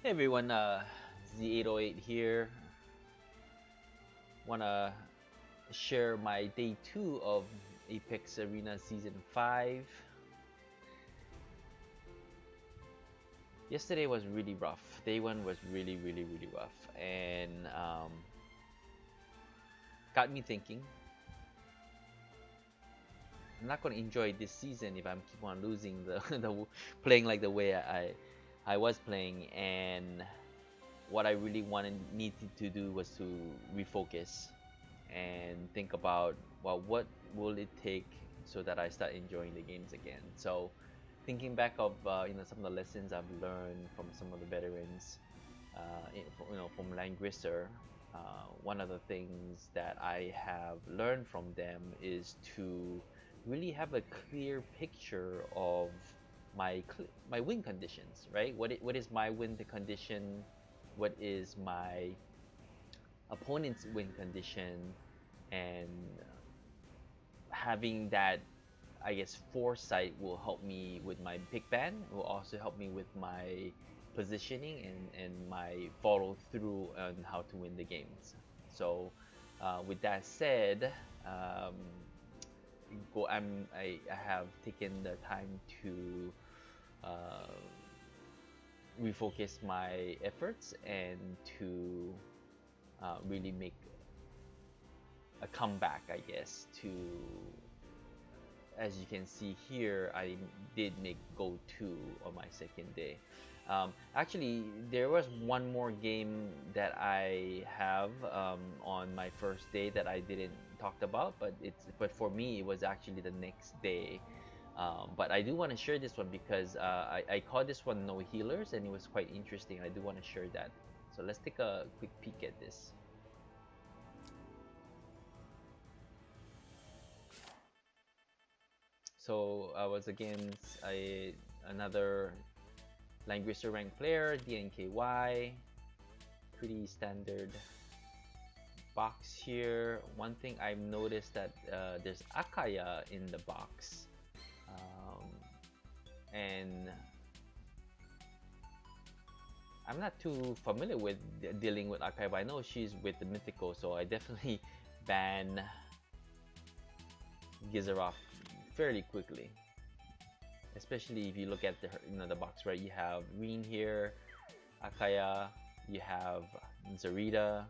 Hey everyone, Z808 here. Wanna share my day 2 of Apex Arena Season 5. Yesterday was really rough. Day 1 was really rough and got me thinking. I'm not gonna enjoy this season if I'm keep on losing the playing like the way I was playing, and what I really wanted needed to do was to refocus and think about, well, what will it take so that I start enjoying the games again. So thinking back of some of the lessons I've learned from some of the veterans, from Langrisser, one of the things that I have learned from them is to really have a clear picture of my win conditions, right? What is my win condition? What is my opponent's win condition? And having that, I guess, foresight will help me with my pick ban, will also help me with my positioning and my follow through on how to win the games. So with that said, um, I have taken the time to uh, refocus my efforts and to really make a comeback, I guess, to, as you can see here, I did make Go 2 on my second day. Actually, there was one more game that I have on my first day that I didn't talk about, but for me it was actually the next day. But I do want to share this one because I called this one No Healers, and it was quite interesting. I do want to share that. So let's take a quick peek at this. So I was against another Langrisser rank player, DNKY. Pretty standard box here. One thing I've noticed that there's Akaya in the box, um, and I'm not too familiar with dealing with Akaya, but I know she's with the Mythical, so I definitely ban Gizaroff fairly quickly. Especially if you look at the box, right? You have Reen here, Akaya, you have Zarita,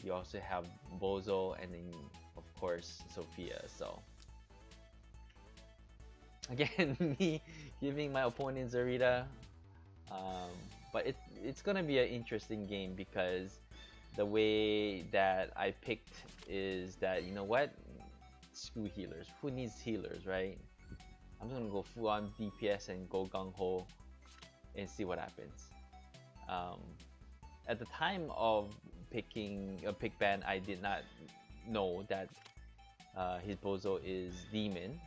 you also have Bozo, and then of course Sophia. So again, me giving my opponent Zarita, um, but it's gonna be an interesting game because the way that I picked is that, you know what, screw healers. Who needs healers, right? I'm just gonna go full on DPS and go gung ho and see what happens. Um, at the time of picking a pick ban, I did not know that his bozo is demon.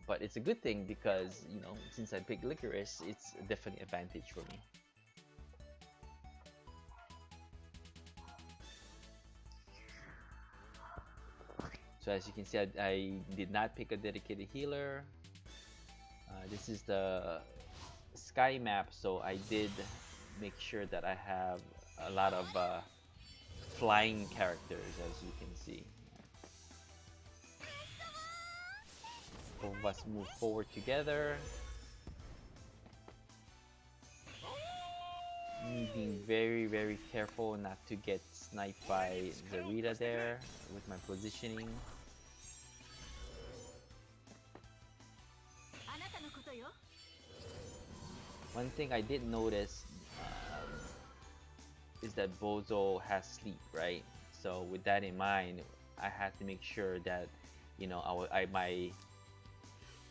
But it's a good thing because, since I picked Licorice, it's definitely advantage for me. So as you can see, I did not pick a dedicated healer. This is the sky map, so I did make sure that I have a lot of flying characters, as you can see. Both of us move forward together. Me being very careful not to get sniped by Zarita there with my positioning. One thing I did notice is that Bozo has sleep, right? So with that in mind, I had to make sure that, my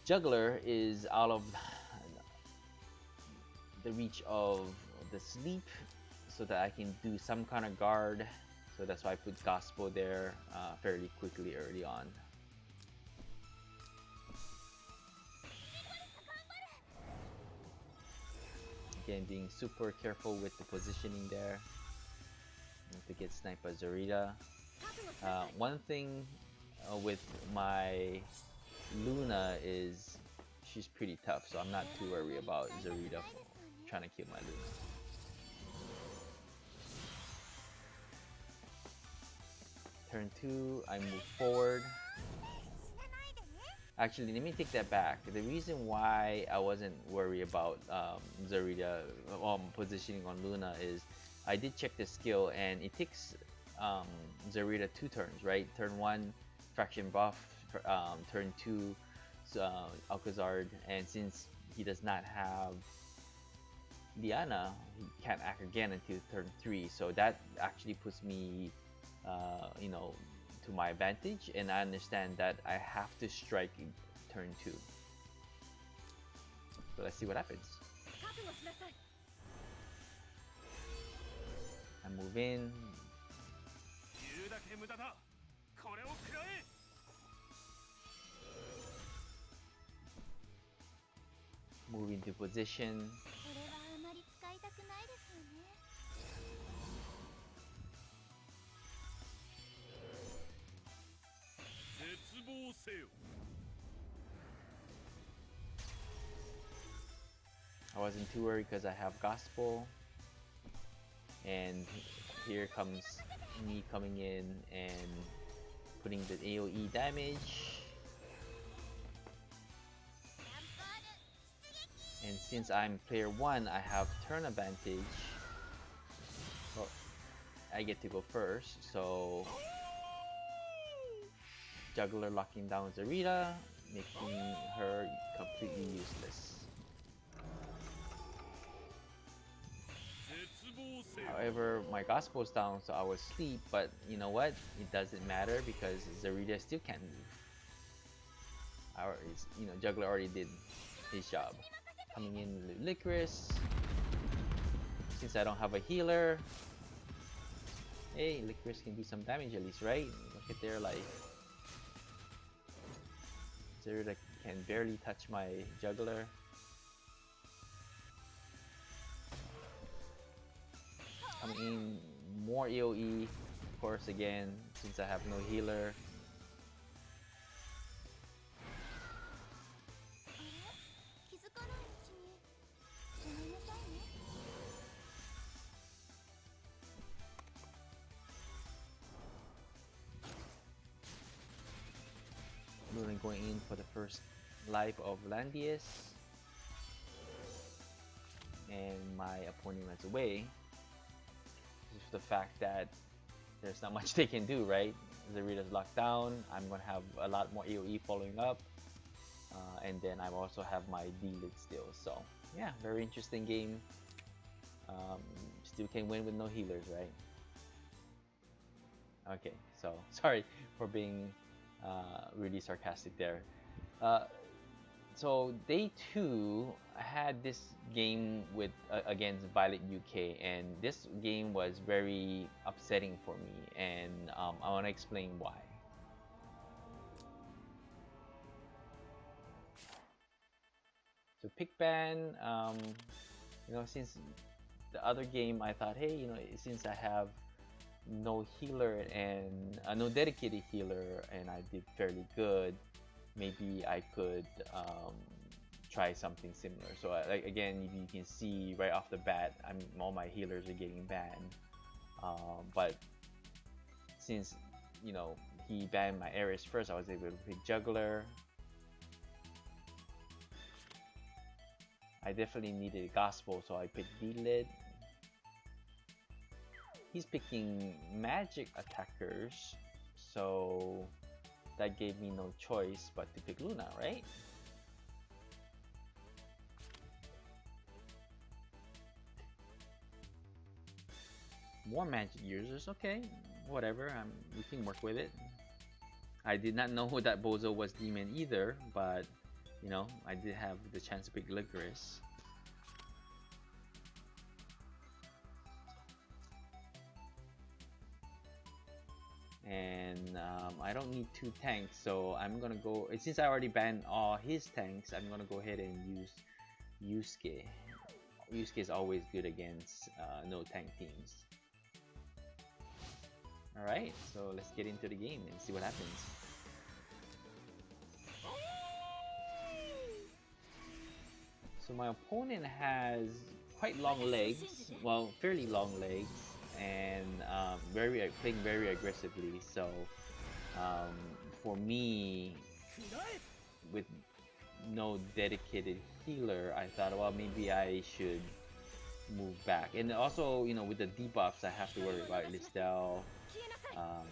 juggler is out of the reach of the sleep, so that I can do some kind of guard. So that's why I put Gospel there fairly quickly early on. Again, being super careful with the positioning there, not to get sniped by Zarita. One thing with my Luna is she's pretty tough, so I'm not too worried about Zarita trying to kill my Luna. turn 2, I move forward. Actually, let me take that back. The reason why I wasn't worried about Zarita positioning on Luna is I did check the skill and it takes Zarita 2 turns, right? Turn 1, Fraction buff, turn 2, Alcazard, and since he does not have Diana, he can't act again until turn 3, so that actually puts me, you know, to my advantage, and I understand that I have to strike in turn 2. So let's see what happens. I move in. Move into position. I wasn't too worried because I have Gospel, and here comes me coming in and putting the AoE damage. And since I'm player 1, I have turn advantage. Well, I get to go first, so Juggler locking down Zarita, making her completely useless. However, my Gospel's down, so I was asleep, but you know what? It doesn't matter because Zarita still can't move. Juggler already did his job. Coming in with Licorice. Since I don't have a healer, hey, Licorice can do some damage at least, right? Look at their life. Zarita can barely touch my Juggler. Coming in, more AoE, of course, again, since I have no healer. Luna going in for the first life of Landius, and my opponent runs away. Just the fact that there's not much they can do, right? Zarita's locked down. I'm gonna have a lot more AoE following up, and then I also have my D-Lit still. So yeah, very interesting game. Still can win with no healers, right? Okay, so sorry for being really sarcastic there. So day 2 I had this game with against Violet UK, and this game was very upsetting for me, and I want to explain why. So pick ban, since the other game I thought, hey, since I have no healer and no dedicated healer, and I did fairly good, maybe I could try something similar. So again, you can see right off the bat, all my healers are getting banned. But since he banned my Ares first, I was able to pick Juggler. I definitely needed Gospel, so I picked D-Lid. He's picking magic attackers, so that gave me no choice but to pick Luna, right? More magic users, okay, whatever, we can work with it. I did not know who that bozo was demon either, but I did have the chance to pick Licorice. And I don't need 2 tanks, so I'm gonna go, since I already banned all his tanks, I'm gonna go ahead and use Yusuke. Yusuke is always good against no tank teams. Alright, so let's get into the game and see what happens. So my opponent has quite long legs, well, fairly long legs, and playing very aggressively. So um, for me, with no dedicated healer, I thought, well, maybe I should move back. And also, with the debuffs, I have to worry about Listel. Um,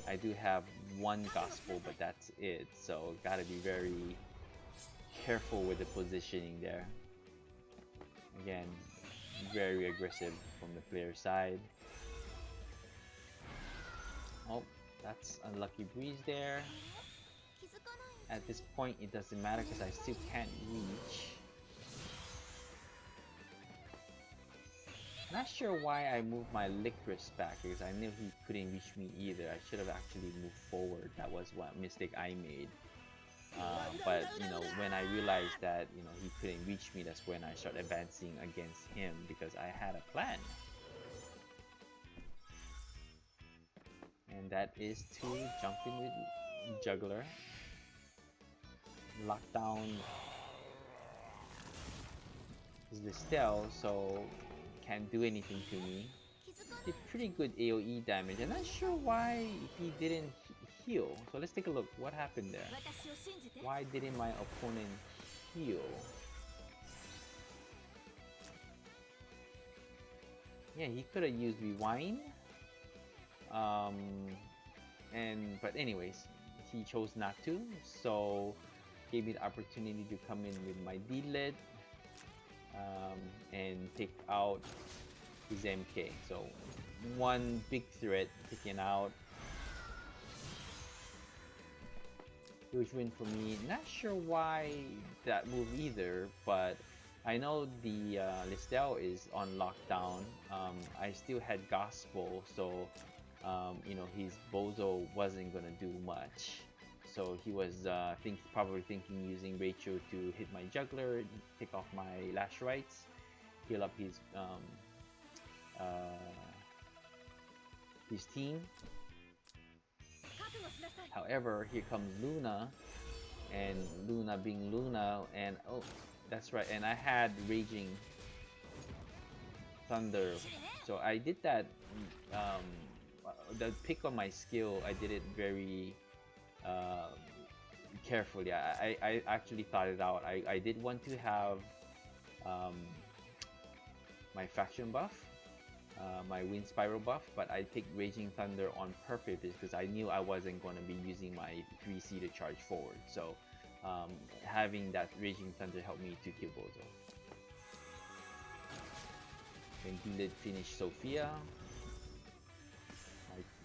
I do have one gospel, but that's it. So gotta be very careful with the positioning there. Again, very aggressive from the player side. Oh, that's unlucky breeze there. At this point, it doesn't matter because I still can't reach. Not sure why I moved my Licorice back because I knew he couldn't reach me either. I should have actually moved forward. That was what mistake I made. But when I realized that he couldn't reach me, that's when I started advancing against him because I had a plan, and that is to jump in with Juggler, lock down his Listel, so can't do anything to me. Did pretty good AoE damage. I'm not sure why he didn't heal. So let's take a look. What happened there? Why didn't my opponent heal? Yeah, he could have used Rewind. But anyways, he chose not to. So gave me the opportunity to come in with my D-Lit and take out his MK. So one big threat taken out. Huge win for me. Not sure why that move either, but I know the Listel is on lockdown. I still had Gospel, so his Bozo wasn't gonna do much. So he was probably thinking using Rachel to hit my Juggler, take off my Lash Rights, heal up uh, his team. However, here comes Luna, and Luna being Luna, and oh, that's right, and I had Raging Thunder, so I did that. The pick on my skill, I did it very carefully. I actually thought it out. I did want to have um, my faction buff, my Wind Spiral buff, but I picked Raging Thunder on purpose because I knew I wasn't going to be using my 3C to charge forward. So having that Raging Thunder helped me to kill Bozo. Then he did finish Sophia.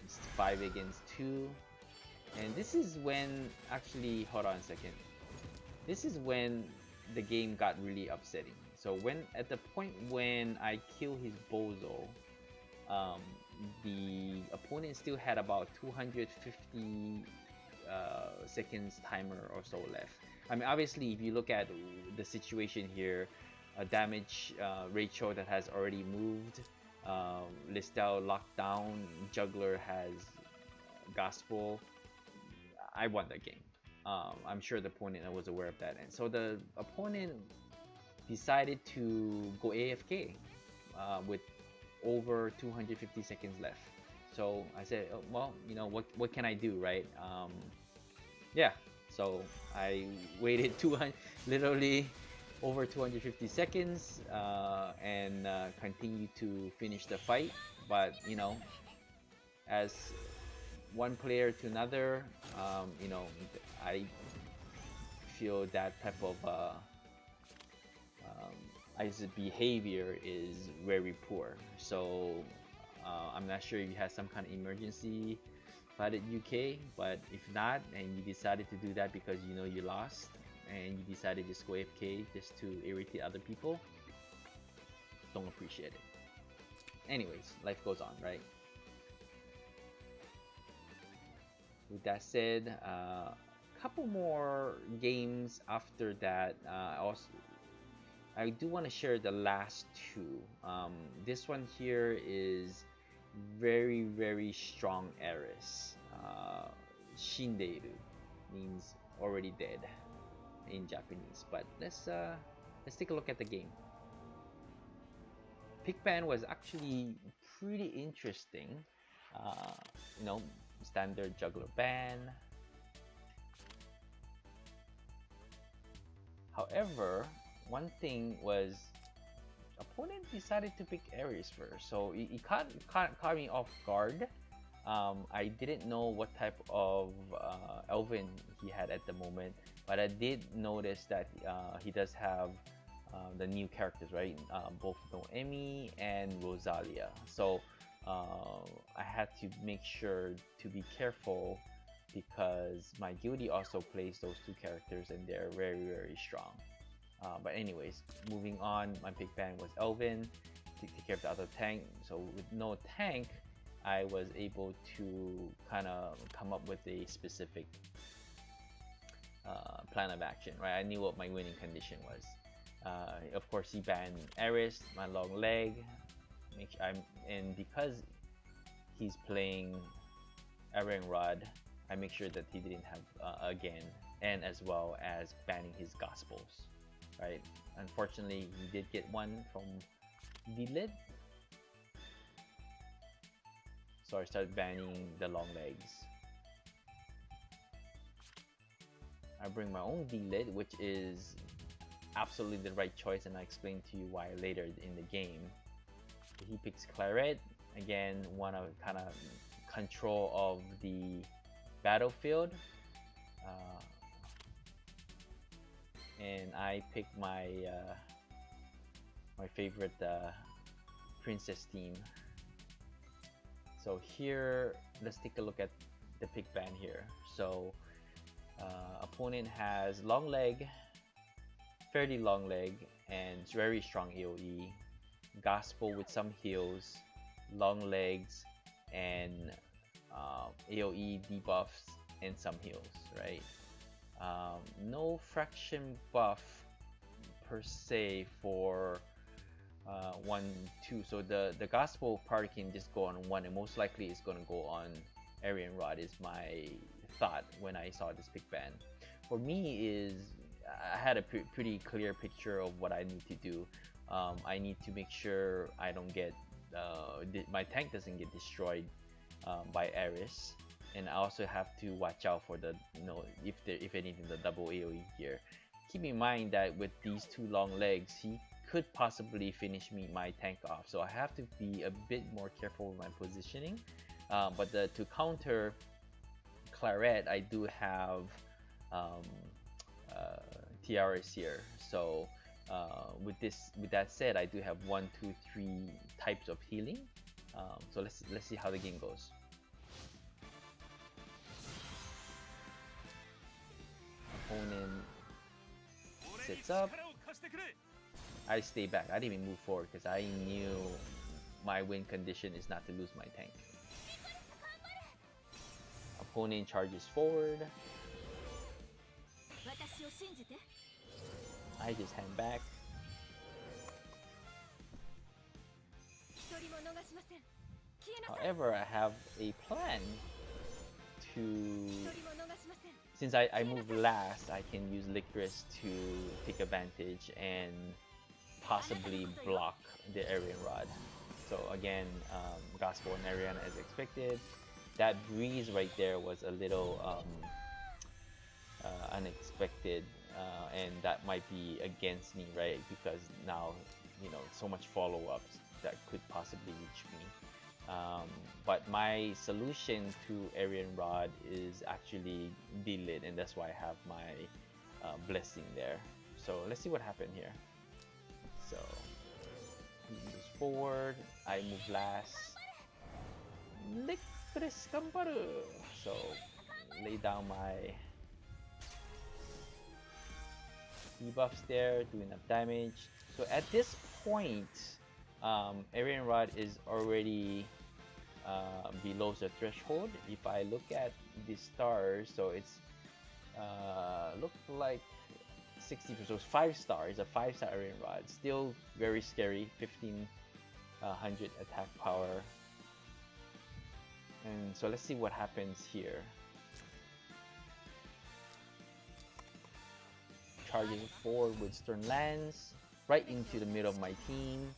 It's 5 against 2. And this is when, actually, hold on a second. This is when the game got really upsetting. So at the point when I kill his Bozo, the opponent still had about 250 seconds timer or so left. I mean, obviously, if you look at the situation here, damage Rachel that has already moved, Listel locked down, Juggler has Gospel. I won that game. I'm sure the opponent was aware of that, and so the opponent decided to go AFK with over 250 seconds left. So I said, oh, well, what can I do, right? Yeah, so I waited literally over 250 seconds and continued to finish the fight. But as one player to another, I feel that type of behavior is very poor. So I'm not sure if you had some kind of emergency fight at UK, but if not, and you decided to do that because you lost, and you decided to just go AFK just to irritate other people, don't appreciate it. Anyways, life goes on, right? With that said, a couple more games after that. I do want to share the last two. This one here is very, very strong Eris. Shindeiru means already dead in Japanese. But let's take a look at the game. Pickpan was actually pretty interesting. Uh, you know, standard juggler ban. However, one thing was opponent decided to pick Ares first, so it caught me off guard. I didn't know what type of Elven he had at the moment, but I did notice that he does have the new characters, right? Both Noemi and Rosalia. So I had to make sure to be careful because my guilty also plays those two characters and they're very strong. But anyways, moving on, my big bang was Elvin to take care of the other tank. So with no tank, I was able to kind of come up with a specific plan of action, right? I knew what my winning condition was. Of course, he banned Eris, my long leg, and because he's playing Iron Rod, I make sure that he didn't have again, and as well as banning his Gospels, right? Unfortunately, he did get one from Dilid, so I started banning the long legs. I bring my own D-Lid, which is absolutely the right choice, and I'll explain to you why later in the game. He picks Claret, again, want to kind of control of the battlefield. And I pick my my favorite princess team. So here, let's take a look at the pick ban here. So opponent has long leg, fairly long leg, and very strong AoE, Gospel with some heals, long legs, and AoE debuffs and some heals, right? No fraction buff per se for 1, 2. So the Gospel part can just go on 1, and most likely it's going to go on Aryan Rod, is my thought when I saw this pick ban. For me, is I had a pretty clear picture of what I need to do. I need to make sure I don't get my tank doesn't get destroyed by Eris, and I also have to watch out for the if anything, the double AoE here. Keep in mind that with these two long legs, he could possibly finish my tank off, so I have to be a bit more careful with my positioning. But to counter Claret, I do have Tiaras here. So with that said, I do have 1, 2, 3 types of healing. So let's see how the game goes. Opponent sits up. I stay back. I didn't even move forward because I knew my win condition is not to lose my tank. Opponent charges forward. I just hang back. However, I have a plan to... Since I move last, I can use Licorice to take advantage and possibly block the Aryan Rod. So again, Gospel and Ariana as expected. That breeze right there was a little unexpected, and that might be against me, right? Because now, so much follow-ups that could possibly reach me. But my solution to Aryan Rod is actually D-Lid, and that's why I have my blessing there. So let's see what happened here. So he moves forward, I move last. Licorice Kamparu! So lay down my debuffs there, do enough damage. So at this point, Aryan Rod is already below the threshold. If I look at the stars, so it's look like 60%, so it's 5 stars, a 5-star Aryan Rod. Still very scary, 1500 attack power. And so let's see what happens here. Charging forward with Stern Lance, right into the middle of my team.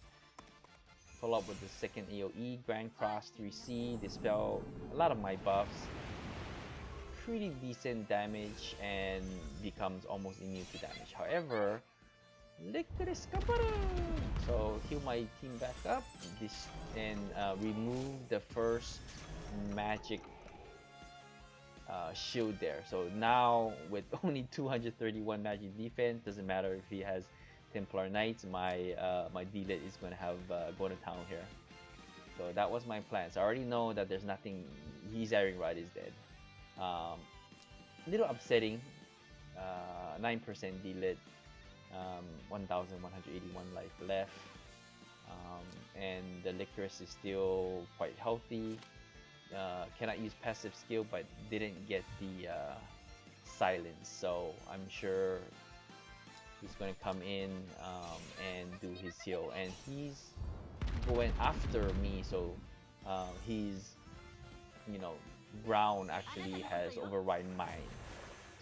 follow up with the second AoE, Grand Cross 3C, dispel a lot of my buffs, pretty decent damage, and becomes almost immune to damage. However, Licorice Kaboom! So heal my team back up this and remove the first magic shield there. So now with only 231 magic defense, doesn't matter if he has Templar Knights, my D-Lit is going to have go to town here. So that was my plan. So I already know that there's nothing. His Iron Rod is dead. Little upsetting. 9% D-Lit. 1,181 life left. And the Licorice is still quite healthy. Cannot use passive skill, but didn't get the silence. So I'm sure he's going to come in and do his heal. And he's going after me. So he's, you know, ground actually has override mine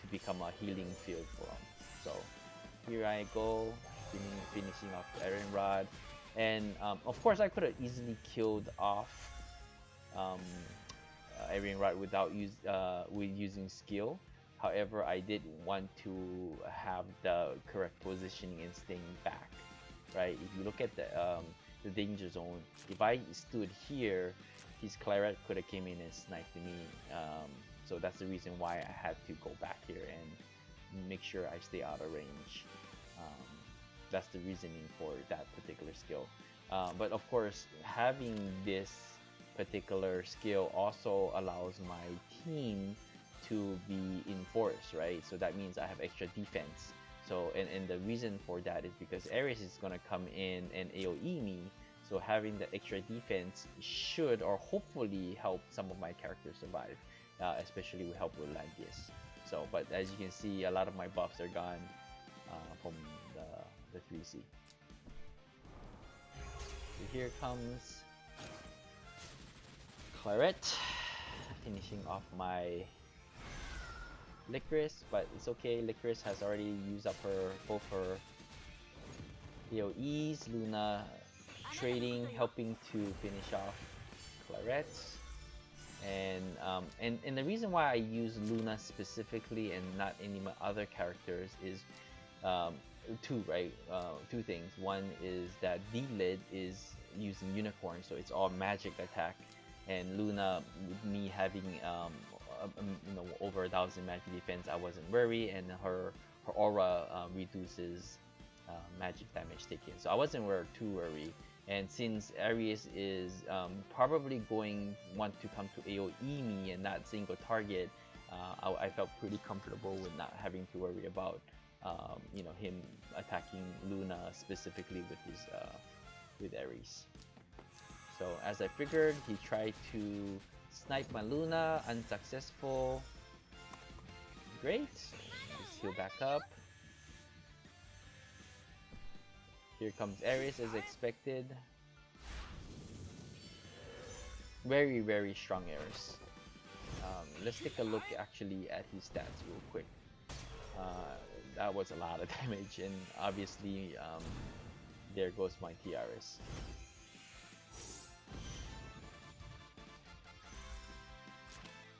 to become a healing field for him. So here I go, finishing off the Iron Rod. And of course I could have easily killed off Iron Rod without using skill. However, I did want to have the correct positioning and staying back, right? If you look at the danger zone, if I stood here, his Claret could have came in and sniped me. So that's the reason why I had to go back here and make sure I stay out of range. That's the reasoning for that particular skill. But of course, having this particular skill also allows my team to be in force, right? So that means I have extra defense. So and the reason for that is because Ares is gonna come in and AoE me. So having the extra defense should or hopefully help some of my characters survive, especially with help with Langrisser. So, but as you can see, a lot of my buffs are gone from the 3C. So here comes Claret, finishing off my Licorice, but it's okay. Licorice has already used up both her AoEs. Luna trading, helping to finish off Claret. And the reason why I use Luna specifically and not any of my other characters is two things. One is that D-Lid is using Unicorn, so it's all magic attack, and Luna, with me having over 1,000 magic defense, I wasn't worried, and her aura reduces magic damage taken, so I wasn't too worried. And since Ares is probably want to come to AoE me and not single target, I felt pretty comfortable with not having to worry about him attacking Luna specifically with Ares. So as I figured, he tried to snipe my Luna, unsuccessful. Great, just heal back up. Here comes Ares as expected. Very, very strong Ares. Let's take a look actually at his stats real quick. That was a lot of damage, and obviously there goes my TRS.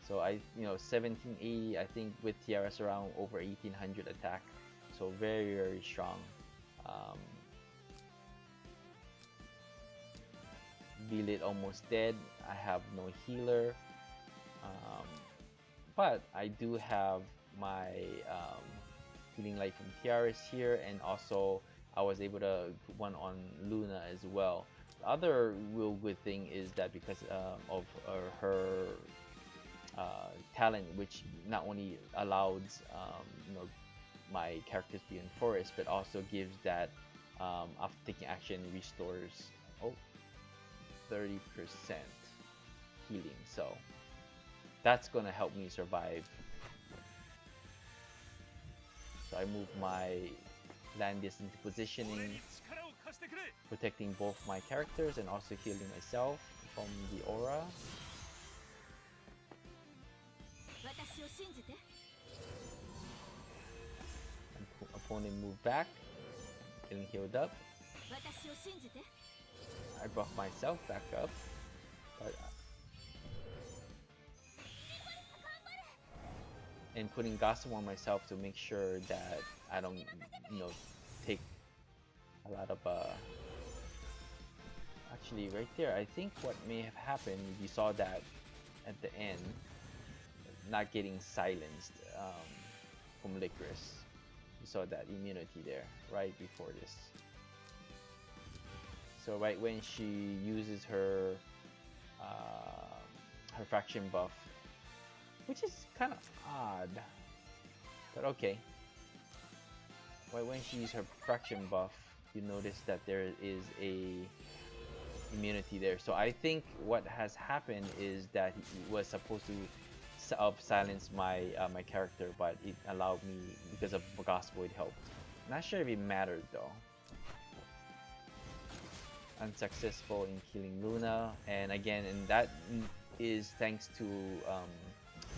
So 1780, I think, with TRS around over 1800 attack, so very, very strong. D-Lit almost dead. I have no healer, but I do have my healing light from TRS here, and also I was able to put one on Luna as well. The other real good thing is that because of her talent, which not only allows my characters to be in forest, but also gives that after taking action restores 30% healing. So that's gonna help me survive. So I move my Langrisser into positioning, protecting both my characters and also healing myself from the aura. Opponent moved back, getting healed up. I buff myself back up, but and putting Gotham on myself to make sure that I don't, take a lot of actually right there. I think what may have happened, you saw that at the end, not getting silenced from Licorice. You saw that immunity there right before this. So right when she uses her fraction buff, which is kind of odd, but okay. Right when she uses her fraction buff, you notice that there is a immunity there. So I think what has happened is that he was supposed to silence my my character, but it allowed me because of gospel. It helped. Not sure if it mattered though. Unsuccessful in killing Luna, and again, and that is thanks to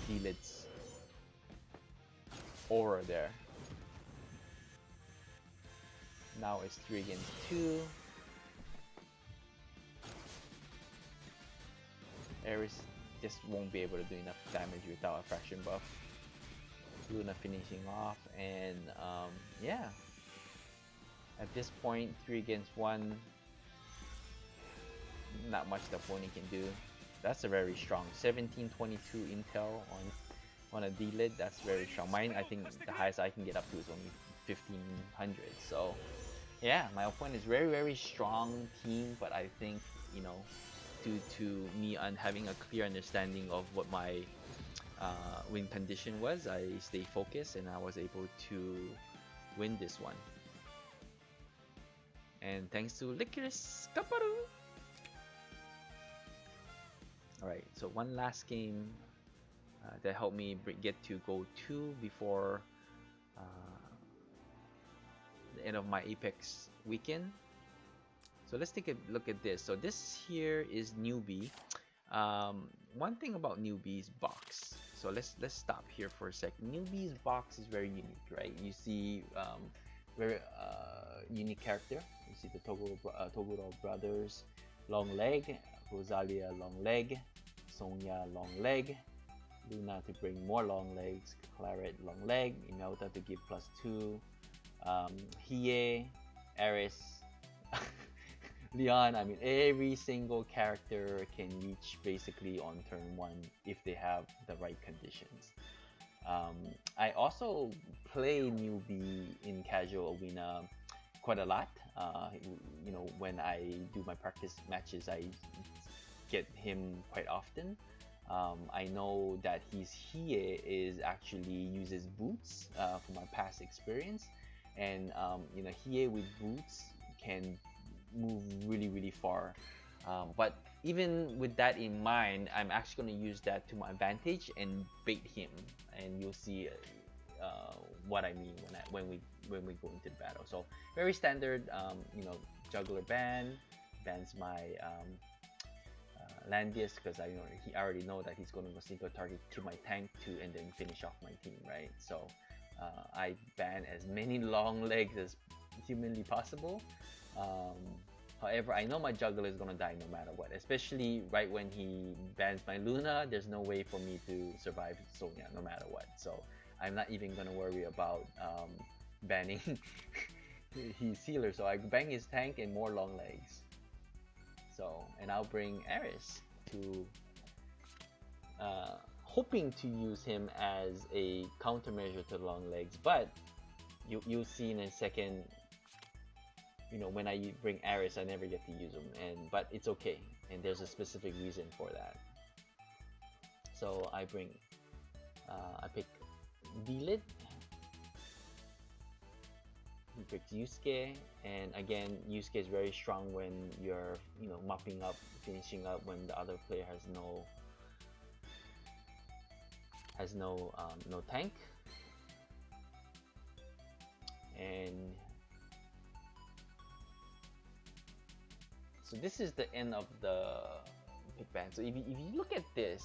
Dealit's aura there. Now it's 3 against 2. Ares just won't be able to do enough damage without a fraction buff. Luna finishing off, and yeah. At this point, 3 against 1. Not much the pony can do. That's a very strong 1722 intel on a D-lid. That's very strong. Mine, I think the highest I can get up to is only 1500. So yeah, my opponent is very strong team, but I think, due to me having a clear understanding of what my win condition was, I stayed focused and I was able to win this one. And thanks to Licorice Kaparu. Alright, so one last game that helped me get to Gold 2 before the end of my Apex weekend. So let's take a look at this. So this here is newbie. One thing about newbie's box. So let's stop here for a second. Newbie's box is very unique, right? You see very unique character. You see the Toguro brothers, long leg, Rosalia long leg, Sonya long leg, Luna to bring more long legs, Claret long leg, Imelda to give +2, Hiei, Ares, Leon. I mean, every single character can reach basically on turn 1 if they have the right conditions. I also play newbie in casual arena quite a lot. When I do my practice matches, I get him quite often. I know that his Hiei is actually uses boots from my past experience, and Hiei with boots can move really far. But even with that in mind, I'm actually going to use that to my advantage and bait him, and you'll see what I mean when we go into the battle. So very standard, juggler bans my Landius, because I already know that he's going to go single target to my tank and then finish off my team, right? So I ban as many long legs as humanly possible. However, I know my juggler is going to die no matter what, especially right when he bans my Luna. There's no way for me to survive Sonya no matter what. So I'm not even going to worry about banning his healer. So I bang his tank and more long legs. So, and I'll bring Ares to hoping to use him as a countermeasure to long legs, but you'll see in a second. When I bring Ares, I never get to use him, but it's okay, and there's a specific reason for that. So I pick D-Lid. He picks Yusuke, and again, Yusuke is very strong when you're mopping up, finishing up when the other player has no tank. And so this is the end of the pick ban. So if you look at this,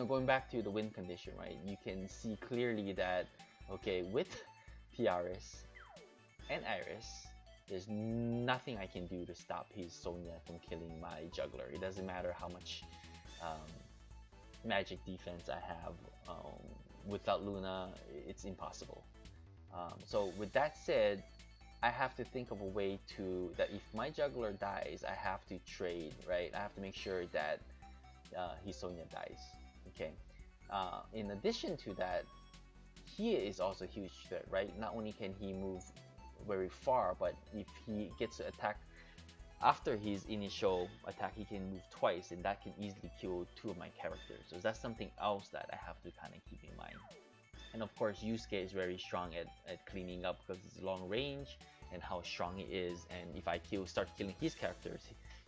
going back to the win condition, right? You can see clearly that, okay, with Tiaris and Iris, there's nothing I can do to stop his Sonya from killing my juggler. It doesn't matter how much um, magic defense I have. Without Luna, it's impossible. So with that said, I have to think of a way to that if my juggler dies, I have to trade, right? I have to make sure that his Sonya dies. Okay. In addition to that, he is also a huge threat, right? Not only can he move very far, but if he gets to attack after his initial attack, he can move twice, and that can easily kill two of my characters. So that's something else that I have to kind of keep in mind. And of course, Yusuke is very strong at cleaning up because it's long range and how strong he is. And if I start killing his characters,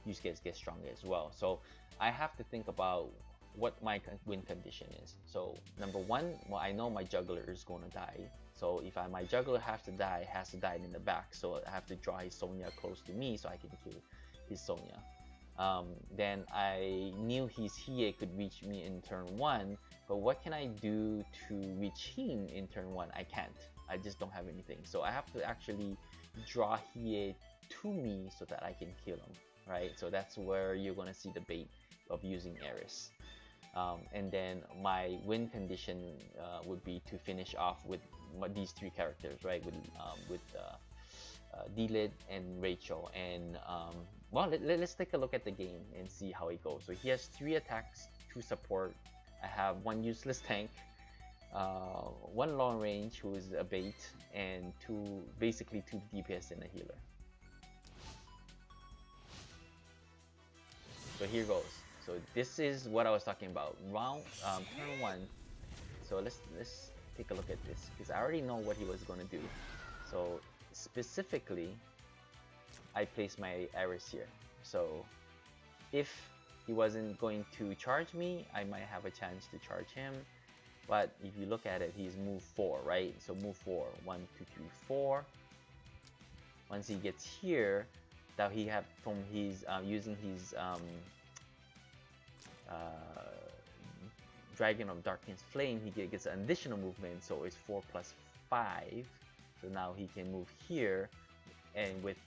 Yusuke gets stronger as well. So I have to think about what my win condition is. So number one, well, I know my juggler is going to die. So if my juggler has to die in the back. So I have to draw his Sonya close to me so I can kill his Sonya. Then I knew his Hiei could reach me in turn 1, but what can I do to reach him in turn 1? I can't. I just don't have anything. So I have to actually draw Hiei to me so that I can kill him, right? So that's where you're going to see the bait of using Eris. And then my win condition would be to finish off with these three characters, right? With Delit and Rachel. And well, let's take a look at the game and see how it goes. So he has 3 attacks, 2 support. I have 1 useless tank, 1 long range who is a bait, and basically 2 DPS and a healer. So here goes. So this is what I was talking about. Turn 1. So let's take a look at this because I already know what he was going to do. So specifically, I placed my Eris here. So if he wasn't going to charge me, I might have a chance to charge him. But if you look at it, he's move 4, right? So move 4, 1, 2, 3, 4. Once he gets here, that he have from his using his Dragon of Darkness Flame, he gets an additional movement, so it's 4 plus 5. So now he can move here, and with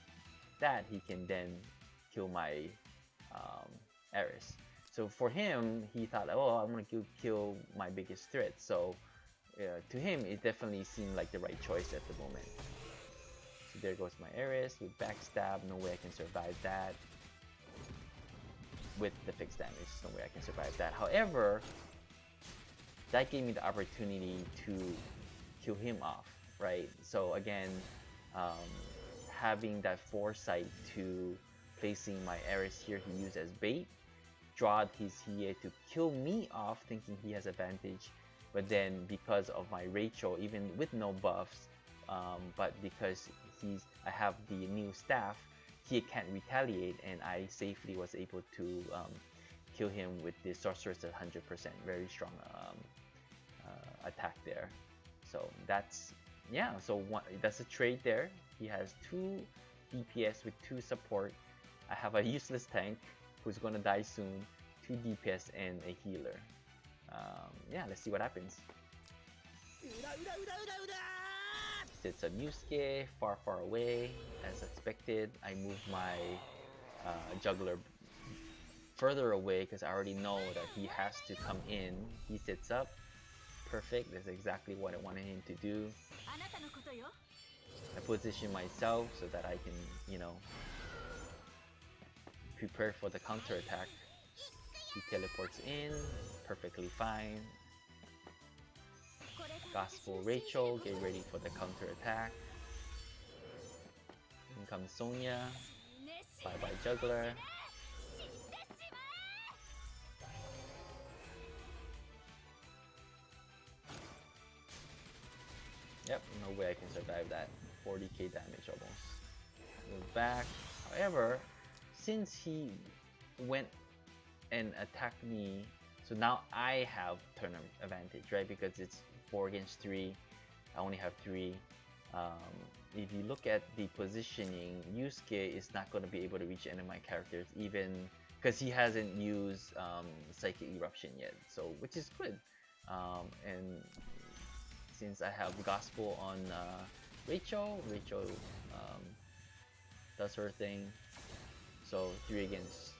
that he can then kill my Eris. So for him, he thought, oh, I'm gonna kill my biggest threat. So to him, it definitely seemed like the right choice at the moment. So there goes my Eris with backstab. No way I can survive that. With the fixed damage, no way I can survive that. However, that gave me the opportunity to kill him off, right? So again, having that foresight to placing my Eris here, he used as bait, drawed his Hiei to kill me off, thinking he has advantage. But then because of my Rachel, even with no buffs, but because I have the new staff, he can't retaliate, and I safely was able to kill him with the Sorceress at 100%. Very strong attack there. So that's, yeah, so that's a trade there. He has 2 DPS with 2 support. I have a useless tank who's gonna die soon, 2 DPS and a healer. Yeah, let's see what happens. Sits on Yusuke, far away, as expected. I move my juggler further away because I already know that he has to come in. He sits up. Perfect, that's exactly what I wanted him to do. I position myself so that I can, you know, prepare for the counter attack. He teleports in, perfectly fine. Gospel Rachel, get ready for the counter attack. In comes Sonya. Bye bye juggler. Yep, no way I can survive that. 40k damage almost. Move back. However, since he went and attacked me, so now I have turn advantage, right? Because it's 4 against 3. I only have 3. If you look at the positioning, Yusuke is not going to be able to reach any of my characters, even because he hasn't used Psychic Eruption yet, so which is good. And since I have Gospel on Rachel does her thing. So 3 against,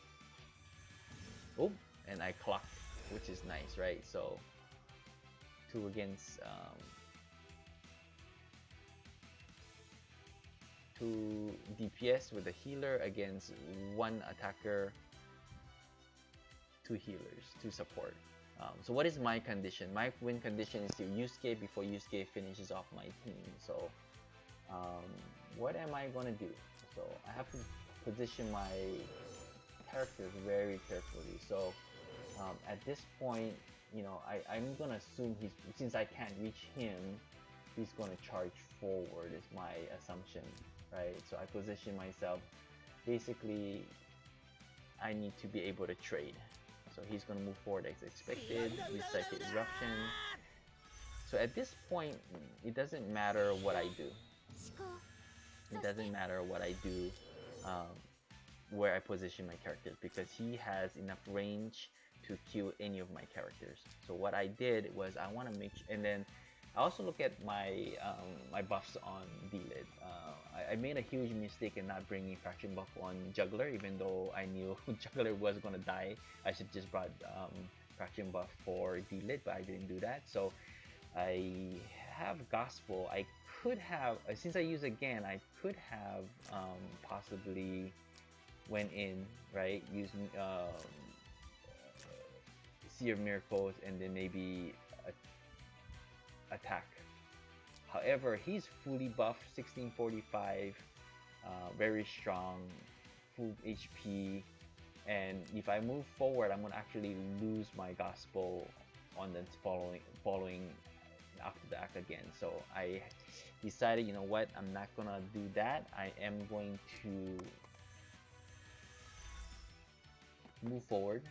oh, and I clocked, which is nice, right? So 2 against 2 DPS with a healer against 1 attacker, 2 healers, 2 support. So what is my condition? My win condition is to Yusuke before Yusuke finishes off my team. So um, what am I gonna do? So I have to position my characters very carefully. So at this point, you know, I'm gonna assume since I can't reach him, he's gonna charge forward is my assumption, right? So I position myself, basically I need to be able to trade. So he's gonna move forward as expected, Recycle Eruption. So at this point, it doesn't matter what I do. It doesn't matter what I do, um, where I position my characters, because he has enough range to kill any of my characters. So what I did was I want to make, and then I also look at my my buffs on D-Lid. I made a huge mistake in not bringing fraction buff on Juggler, even though I knew Juggler was gonna die. I should just brought fraction buff for D-Lid, but I didn't do that. So I have Gospel. I could have, since I use again, I could have possibly went in, right, using Sea of Miracles and then maybe attack. However, he's fully buffed, 1645, very strong, full HP, and if I move forward, I'm gonna actually lose my Gospel on the following after the act again. So I decided, you know what, I'm not gonna do that. I am going to move forward,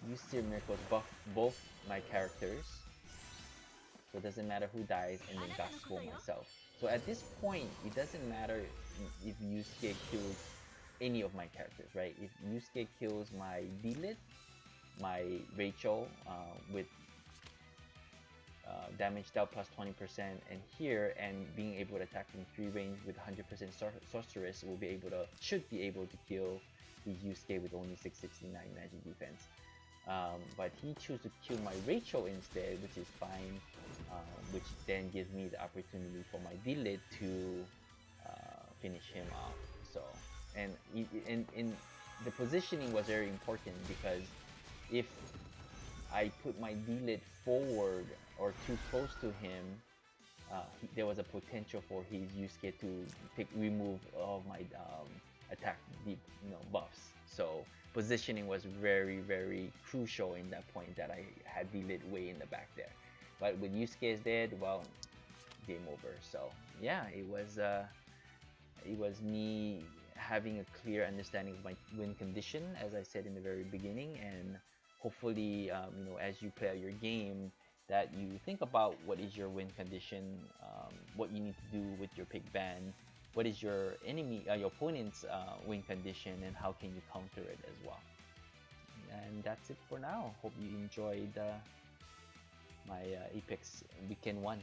use Seer Miracles, buff both my characters, so it doesn't matter who dies, and then Gospel myself. So at this point, it doesn't matter if Yusuke kills any of my characters, right? If Yusuke kills my D-Lid, my Rachel with damage dealt plus 20%, and here, and being able to attack from 3 range with 100% sorceress, will be able to, should be able to kill the Yusuke with only 669 magic defense. But he chose to kill my Rachel instead, which is fine, which then gives me the opportunity for my D-Lid to finish him off. So, and in the positioning was very important, because if I put my D-Lid forward or too close to him, there was a potential for his Yusuke to remove all of my attack buffs. So positioning was very, very crucial in that point, that I had D-Lid way in the back there. But with Yusuke's dead, well, game over. So yeah, it was me having a clear understanding of my win condition, as I said in the very beginning, and hopefully, as you play out your game, that you think about what is your win condition, what you need to do with your pick ban, what is your your opponent's win condition, and how can you counter it as well. And that's it for now. Hope you enjoyed my Apex Weekend 1.